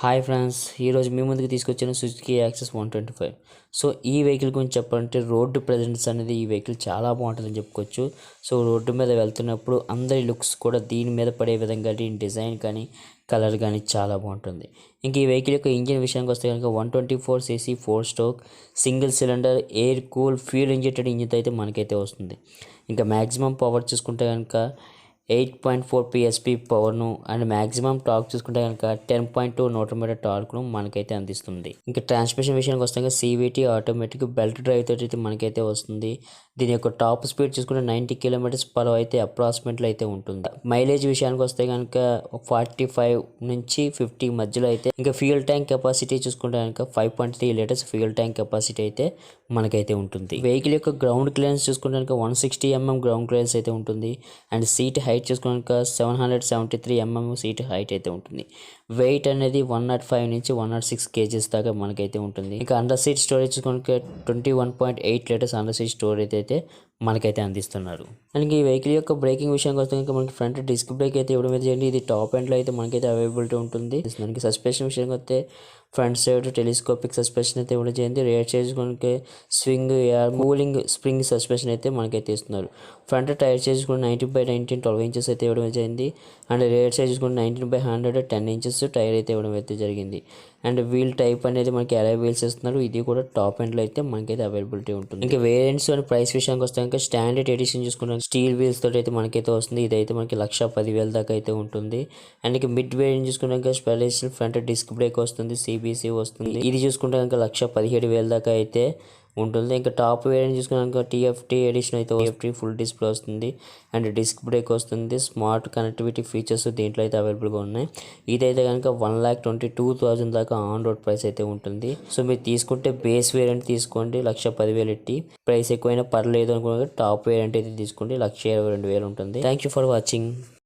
Hi friends, ఈరోజు మీ ముందుకు తీసుకొచ్చిన సుజుకి యాక్సెస్ 125. సో ఈ వెహికల్ గురించి చెప్పాలంటే రోడ్డు ప్రజెన్స్ అనేది ఈ వెహికల్ చాలా బాగుంటుందని చెప్పుకోవచ్చు. సో రోడ్డు మీద వెళ్తున్నప్పుడు అందరి లుక్స్ కూడా దీని మీద పడే విధంగా దీని డిజైన్ కానీ కలర్ కానీ చాలా బాగుంటుంది. ఇంక ఈ వెహికల్ యొక్క ఇంజిన్ విషయానికి వస్తే కనుక 124cc 4-stroke single cylinder air cool fuel injected engine అయితే మనకైతే వస్తుంది. ఇంకా మ్యాక్సిమం పవర్ చూసుకుంటే కనుక 8.4 PSP పవర్ను అండ్ మ్యాక్సిమం టార్క్ చూసుకుంటే కనుక 10.2 న్యూటన్ టార్క్ను మనకైతే అందిస్తుంది. ఇంకా ట్రాన్స్మిషన్ విషయానికి వస్తే CVT ఆటోమేటిక్ బెల్ట్ డ్రైవ్ తోటి అయితే మనకైతే వస్తుంది. దీని యొక్క టాప్ స్పీడ్ చూసుకుంటే 90 km/h అయితే అప్రాక్సిమేట్లీ అయితే ఉంటుంది. మైలేజ్ విషయానికి వస్తే కనుక 45 నుంచి 50 మధ్యలో అయితే. ఇంకా ఫ్యూయల్ ట్యాంక్ కెపాసిటీ చూసుకుంటే కనుక 5.3 లీటర్స్ ఫ్యూయల్ ట్యాంక్ కెపాసిటీ అయితే మనకైతే ఉంటుంది. వెహికల్ యొక్క గ్రౌండ్ క్లియరెన్స్ చూసుకుంటే కనుక 160 mm గ్రౌండ్ క్లియరెన్స్ అయితే ఉంటుంది. అండ్ సీట్ హైట్ చూసుకున్నాక 773 mm సీట్ హైట్ అయితే ఉంటుంది. వెయిట్ అనేది 105 నుంచి 106 kgs దాకా మనకైతే ఉంటుంది. ఇంకా అండర్ సీట్ స్టోరేజ్ చూసుకున్నాక 21.8 లీటర్స్ అండర్ సీట్ స్టోరేజ్ అయితే మనకైతే అందిస్తున్నారు. అండ్ ఈ వెహికల్ యొక్క బ్రేకింగ్ విషయానికి వస్తే కనుక మనకి ఫ్రంట్ డిస్క్ బ్రేక్ అయితే ఇవ్వడం అయితే చేయండి. ఇది టాప్ ఎండ్లో అయితే మనకైతే అవైలబిలిటీ ఉంటుంది. దానికి సస్పెన్షన్ విషయానికి వస్తే ఫ్రంట్ సైడ్ టెలిస్కోపిక్ సస్పెన్షన్ అయితే ఇవ్వడం చేయండి. రేర్ చేసుకుంటే స్వింగ్ కూలింగ్ స్ప్రింగ్ సస్పెన్షన్ అయితే మనకైతే ఇస్తున్నారు. ఫ్రంట్ టైర్ చేసుకుంటే 90/19 12 ఇంచెస్ అయితే ఇవ్వడం జరిగింది. అండ్ రేర్ సైజ్ చూసుకుంటే 19/100 10 ఇంచెస్ టైర్ అయితే ఇవ్వడం అయితే జరిగింది. అండ్ వీల్ టైప్ అనేది మనకి అలై వీల్స్ ఇస్తున్నారు. ఇది కూడా టాప్ ఎండ్లో అయితే మనకైతే అవైలబిలిటీ ఉంటుంది. ఇంకా వేరియంట్స్ అండ్ ప్రైస్ విషయానికి వస్తే కనుక స్టాండర్డ్ ఎడిషన్ చూసుకుంటే స్టీల్ వీల్స్ తోటి అయితే మనకైతే వస్తుంది. ఇదైతే మనకి 1,10,000 దాకా అయితే ఉంటుంది. అండ్ ఇక మిడ్ వేరియంట్ చూసుకుంటే స్పెషల్ ఫ్రంట్ డిస్క్ బ్రేక్ వస్తుంది, CBC వస్తుంది. ఇది చూసుకుంటే కనుక 1,17,000 దాకా అయితే ఉంటుంది. ఇంకా టాప్ వేరియంట్ చూసుకున్నాక TFT ఎడిషన్ అయితే TFT ఫుల్ డిస్ప్లే వస్తుంది. అండ్ డిస్క్ బ్రేక్ వస్తుంది. స్మార్ట్ కనెక్టివిటీ ఫీచర్స్ దీంట్లో అయితే అవైలబుల్గా ఉన్నాయి. ఇదైతే కనుక 1,22,000 దాకా ఆన్ రోడ్ ప్రైస్ అయితే ఉంటుంది. సో మీరు తీసుకుంటే బేస్ వేరియంట్ తీసుకోండి 1,10,000 ఎట్టి. ప్రైస్ ఎక్కువైనా పర్లేదు అనుకుంటే టాప్ వేరియంట్ అయితే తీసుకోండి 1,22,000 ఉంటుంది. Thank you for watching.